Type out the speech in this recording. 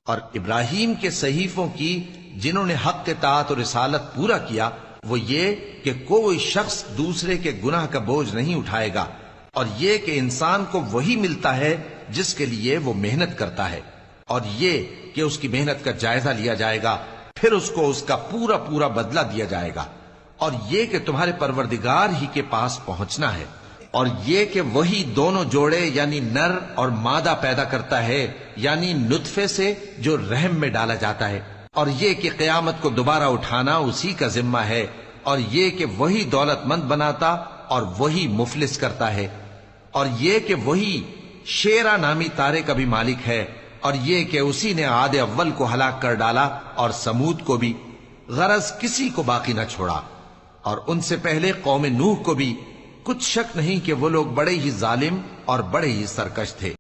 और इब्राहीम के सहीफों की जिन्होंने हक के तात और रिसालत पूरा किया वो ये कि कोई शख्स दूसरे के गुनाह का बोझ नहीं उठाएगा, और ये कि इंसान को वही मिलता है जिसके लिए वो मेहनत करता है, और ये कि उसकी मेहनत का जायजा लिया जाएगा, फिर उसको उसका पूरा पूरा बदला दिया जाएगा, और ये कि तुम्हारे परवरदिगार ही के पास पहुंचना है, और ये कि वही दोनों जोड़े यानी नर और मादा पैदा करता है, यानी नुतफे से जो रहम में डाला जाता है, और ये कि क़यामत को दोबारा उठाना उसी का जिम्मा है, और ये कि वही दौलतमंद बनाता और वही मुफलिस करता है, और ये कि वही शेरा नामी तारे का भी मालिक है, और ये कि उसी ने आदे अव्वल को हलाक कर डाला और समूद को भी, गरज किसी को बाकी न छोड़ा, और उनसे पहले कौम नूह को भी। कुछ शक नहीं कि वो लोग बड़े ही जालिम और बड़े ही सरकश थे।